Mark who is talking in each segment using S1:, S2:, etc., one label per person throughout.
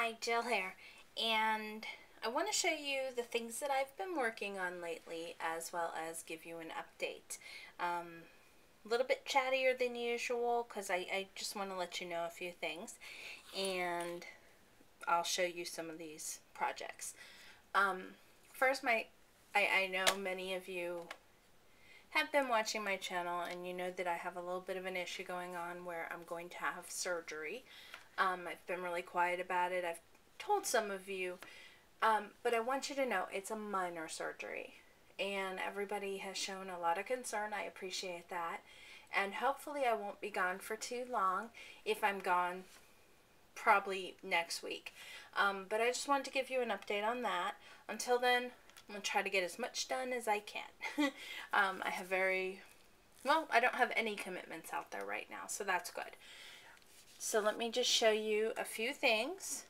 S1: Hi, Jill here, and I want to show you the things that I've been working on lately, as well as give you an update. A little bit chattier than usual because I just want to let you know a few things, and I'll show you some of these projects. First, I know many of you have been watching my channel, and you know that I have a little bit of an issue going on where I'm going to have surgery. I've been really quiet about it. I've told some of you, but I want you to know it's a minor surgery, and everybody has shown a lot of concern. I appreciate that, and hopefully I won't be gone for too long. If I'm gone, probably next week. But I just wanted to give you an update on that. Until then, I'm going to try to get as much done as I can. I have I don't have any commitments out there right now, so that's good. So let me just show you a few things.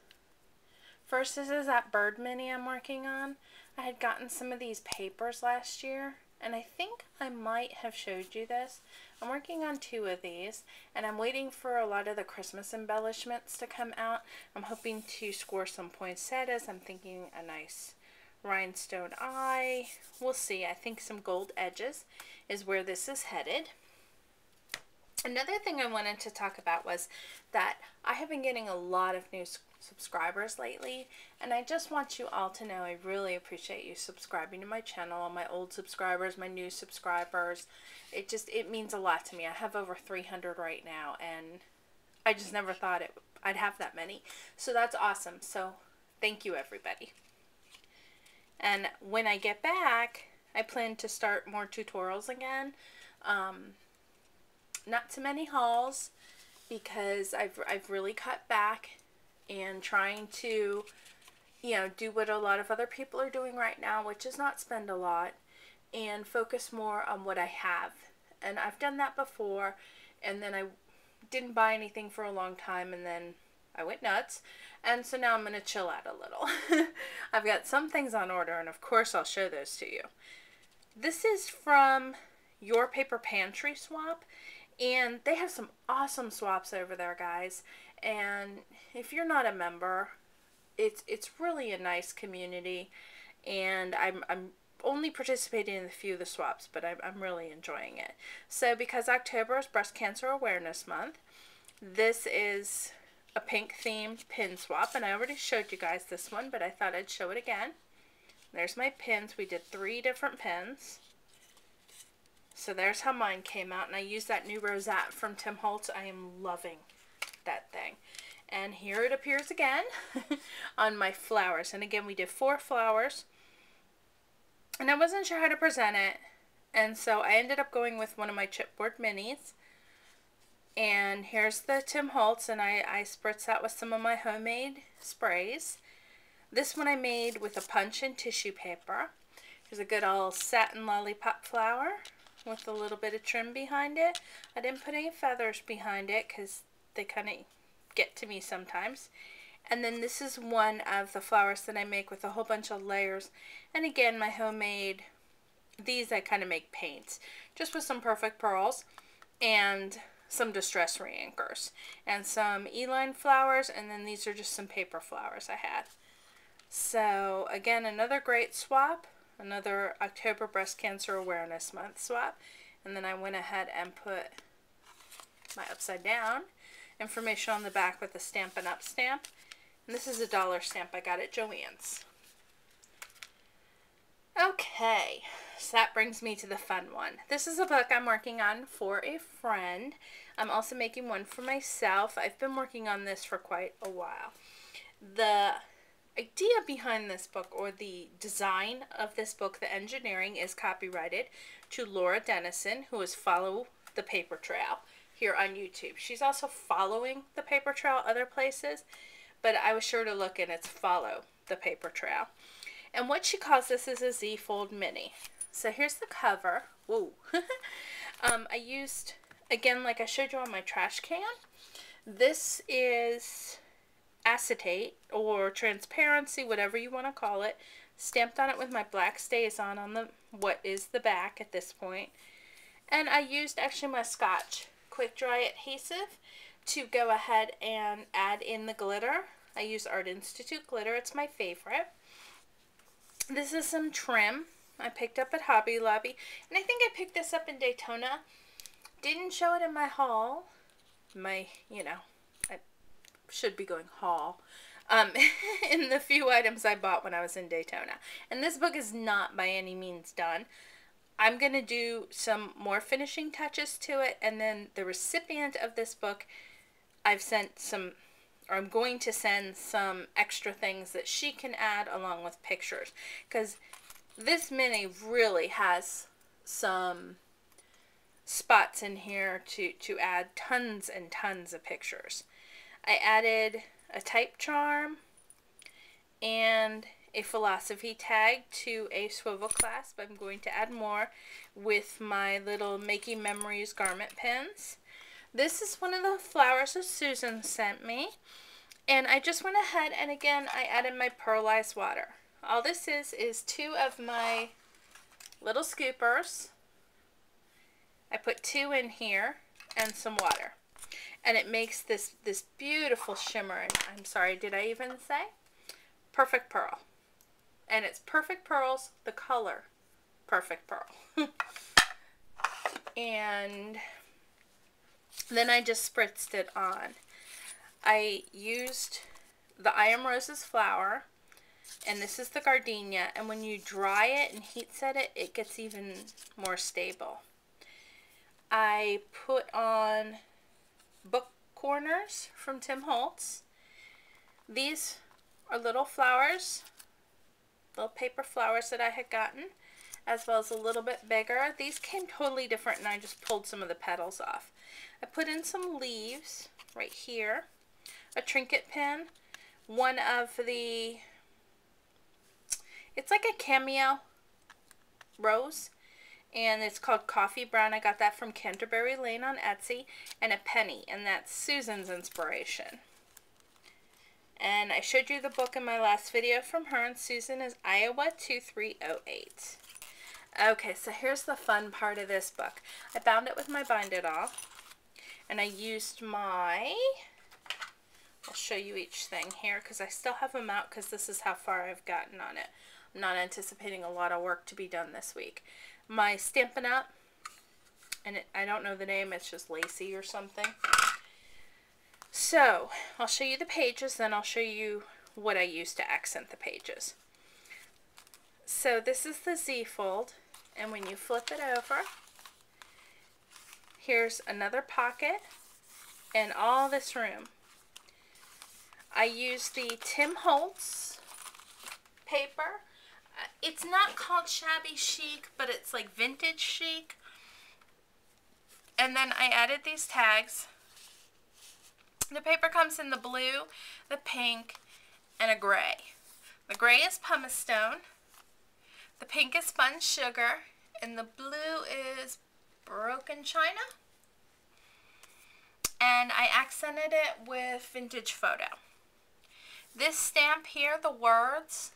S1: First, this is that bird mini I'm working on. I had gotten some of these papers last year, and I think I might have showed you this. I'm working on 2 of these, and I'm waiting for a lot of the Christmas embellishments to come out. I'm hoping to score some poinsettias. I'm thinking a nice rhinestone eye. We'll see. I think some gold edges is where this is headed. Another thing I wanted to talk about was that I have been getting a lot of new subscribers lately, and I just want you all to know I really appreciate you subscribing to my channel, my old subscribers, my new subscribers. It means a lot to me. I have over 300 right now, and I just never thought I'd have that many. So that's awesome. So thank you, everybody. And when I get back, I plan to start more tutorials again. Not too many hauls, because I've really cut back and trying to, do what a lot of other people are doing right now, which is not spend a lot and focus more on what I have. And I've done that before, and then I didn't buy anything for a long time, and then I went nuts, and so now I'm going to chill out a little. I've got some things on order, and of course I'll show those to you. This is from Your Paper Pantry Swap, and they have some awesome swaps over there, guys. And if you're not a member, it's really a nice community, and I'm only participating in a few of the swaps, but I'm really enjoying it. So because October is Breast Cancer Awareness Month, this is a pink themed pin swap, and I already showed you guys this one, but I thought I'd show it again. There's my pins. We did 3 different pins. So there's how mine came out, and I used that new rosette from Tim Holtz. I am loving that thing. And here it appears again on my flowers. And again, we did 4 flowers, and I wasn't sure how to present it, and so I ended up going with one of my chipboard minis. And here's the Tim Holtz, and I spritz that with some of my homemade sprays. This one I made with a punch and tissue paper. Here's a good old satin lollipop flower with a little bit of trim behind it. I didn't put any feathers behind it because they kind of get to me sometimes. And then this is one of the flowers that I make with a whole bunch of layers. And again, my homemade, these I kind of make paints, just with some perfect pearls and some distress re-anchors and some E-line flowers, and then these are just some paper flowers I had. So again, another great swap. Another October Breast Cancer Awareness Month swap. And then I went ahead and put my upside down information on the back with a Stampin' Up! Stamp. And this is a dollar stamp I got at Joann's. Okay, so that brings me to the fun one. This is a book I'm working on for a friend. I'm also making one for myself. I've been working on this for quite a while. The idea behind this book, or the design of this book, the engineering, is copyrighted to Laura Dennison, who is Follow the Paper Trail here on YouTube. She's also following the paper trail other places, but I was sure to look, and it's Follow the Paper Trail. And what she calls this is a Z-Fold Mini. So here's the cover. Whoa. I used, again, like I showed you on my trash can, this is acetate or transparency, whatever you want to call it, stamped on it with my black StazOn on the what is the back at this point. And I used actually my Scotch quick dry adhesive to go ahead and add in the glitter. I use Art Institute glitter. It's my favorite. This is some trim I picked up at Hobby Lobby. And I think I picked this up in Daytona. Didn't show it in my haul. I should be going haul. In the few items I bought when I was in Daytona. And this book is not by any means done. I'm going to do some more finishing touches to it, and then the recipient of this book, I'm going to send some extra things that she can add along with pictures, because this mini really has some spots in here to add tons and tons of pictures. I added a type charm and a philosophy tag to a swivel clasp. I'm going to add more with my little Making Memories garment pins. This is one of the flowers that Susan sent me. And I just went ahead and again I added my pearlized water. All this is 2 of my little scoopers. I put 2 in here and some water. And it makes this beautiful shimmer. And I'm sorry, did I even say? Perfect pearl. And it's Perfect Pearls, the color Perfect Pearl. And then I just spritzed it on. I used the I Am Roses flower, and this is the gardenia, and when you dry it and heat set it, it gets even more stable. I put on book corners from Tim Holtz. These are little flowers, little paper flowers that I had gotten, as well as a little bit bigger. These came totally different, and I just pulled some of the petals off. I put in some leaves right here, a trinket pin, one of the, it's like a cameo rose, and it's called Coffee Brown. I got that from Canterbury Lane on Etsy, and a penny, and that's Susan's inspiration. And I showed you the book in my last video from her, and Susan is Iowa 2308. Okay, so here's the fun part of this book. I bound it with my Bind It Off, and I used my, I'll show you each thing here because I still have them out because this is how far I've gotten on it. I'm not anticipating a lot of work to be done this week. My Stampin' Up, and I don't know the name, it's just Lacy or something. So, I'll show you the pages, then I'll show you what I use to accent the pages. So, this is the Z-fold, and when you flip it over, here's another pocket and all this room. I use the Tim Holtz paper. It's not called shabby chic, but it's like vintage chic. And then I added these tags. The paper comes in the blue, the pink, and a gray. The gray is pumice stone, the pink is spun sugar, and the blue is broken china. And I accented it with vintage photo. This stamp here, the words,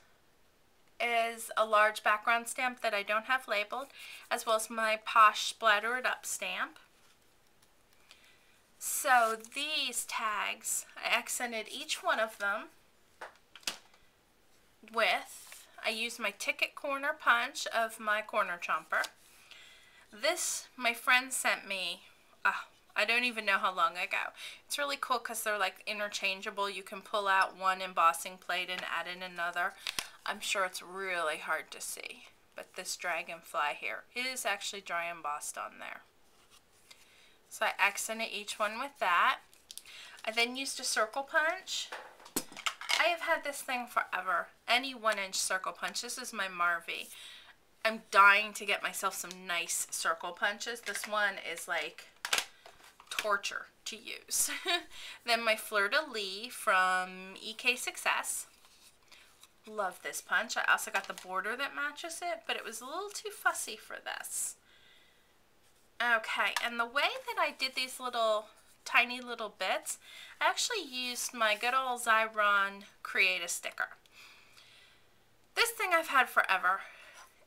S1: is a large background stamp that I don't have labeled, as well as my Posh Splatter It Up stamp. So these tags, I accented each one of them with, I used my Ticket Corner punch of my Corner Chomper. This, my friend sent me, I don't even know how long ago. It's really cool because they're like interchangeable. You can pull out one embossing plate and add in another. I'm sure it's really hard to see, but this dragonfly here is actually dry embossed on there. So I accented each one with that. I then used a circle punch. I have had this thing forever. Any 1-inch circle punch. This is my Marvy. I'm dying to get myself some nice circle punches. This one is like torture to use. Then my Fleur-de-Lis from EK Success. Love this punch. I also got the border that matches it, but it was a little too fussy for this. Okay, and the way that I did these little tiny little bits, I actually used my good old Xyron Create a Sticker. This thing I've had forever,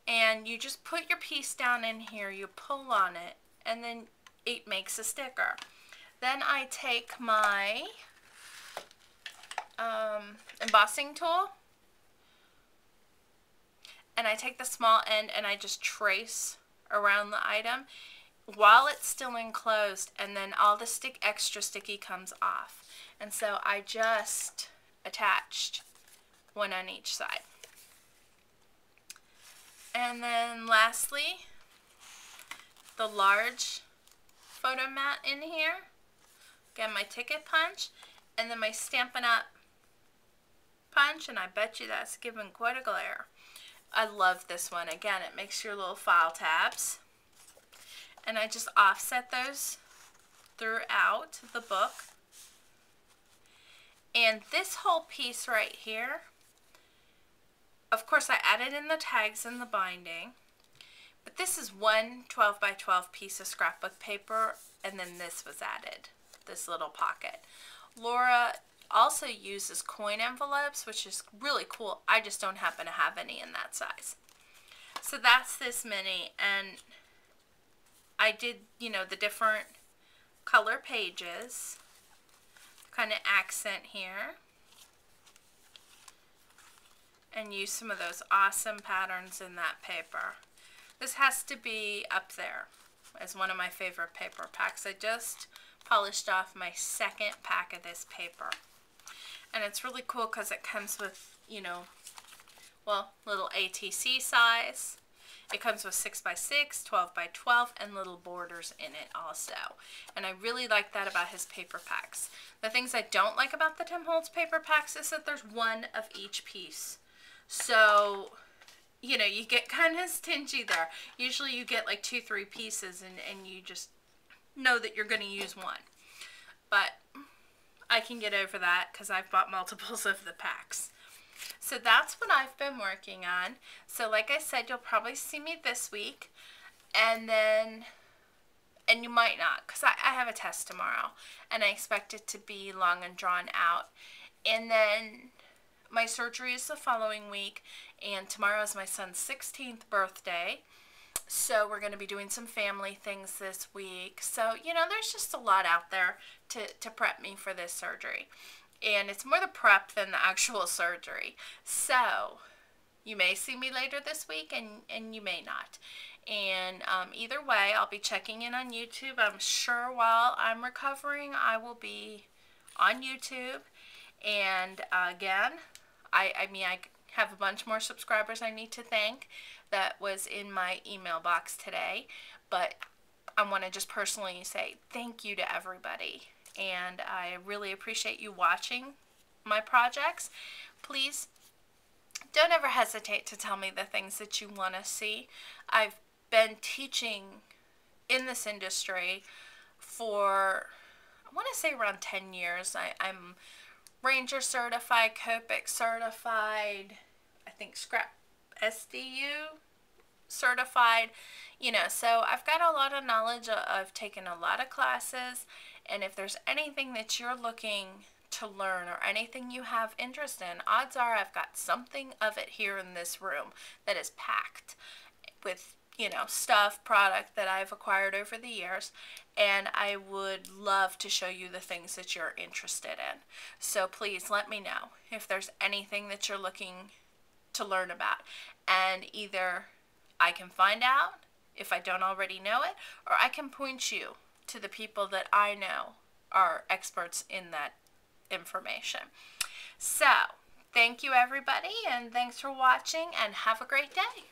S1: and you just put your piece down in here, you pull on it, and then it makes a sticker. Then I take my embossing tool, and I take the small end and I just trace around the item while it's still enclosed, and then all the extra sticky comes off. And so I just attached one on each side. And then lastly, the large photo mat in here. Again, my ticket punch, and then my Stampin' Up! Punch, and I bet you that's given quite a glare. I love this one. Again, it makes your little file tabs. And I just offset those throughout the book. And this whole piece right here, of course I added in the tags and the binding, but this is one 12 by 12 piece of scrapbook paper, and then this was added, this little pocket. Laura also uses coin envelopes, which is really cool. I just don't happen to have any in that size. So that's this mini, and I did, you know, the different color pages, kind of accent here, and use some of those awesome patterns in that paper. This has to be up there as one of my favorite paper packs. I just polished off my second pack of this paper. And it's really cool because it comes with, you know, well, little ATC size. It comes with 6 by 6, 12 by 12, and little borders in it also. And I really like that about his paper packs. The things I don't like about the Tim Holtz paper packs is that there's one of each piece. So, you know, you get kind of stingy there. Usually you get like 2-3 pieces, and you just know that you're going to use one. But I can get over that because I've bought multiples of the packs. So that's what I've been working on. So like I said, you'll probably see me this week, and you might not, because I have a test tomorrow, and I expect it to be long and drawn out. And then my surgery is the following week, and tomorrow is my son's 16th birthday. So we're going to be doing some family things this week. So, you know, there's just a lot out there to prep me for this surgery. And it's more the prep than the actual surgery. So you may see me later this week, and you may not. And either way, I'll be checking in on YouTube. I'm sure while I'm recovering, I will be on YouTube. And again, I mean, I have a bunch more subscribers I need to thank that was in my email box today. But I want to just personally say thank you to everybody. And I really appreciate you watching my projects. Please don't ever hesitate to tell me the things that you want to see. I've been teaching in this industry for, I want to say around 10 years. I'm Ranger certified, Copic certified, I think Scrap SDU certified, you know, so I've got a lot of knowledge. I've taken a lot of classes, and if there's anything that you're looking to learn or anything you have interest in, odds are I've got something of it here in this room that is packed with, you know, stuff, product that I've acquired over the years, and I would love to show you the things that you're interested in. So please let me know if there's anything that you're looking to learn about, and either I can find out if I don't already know it, or I can point you to the people that I know are experts in that information. So, thank you everybody, and thanks for watching, and have a great day.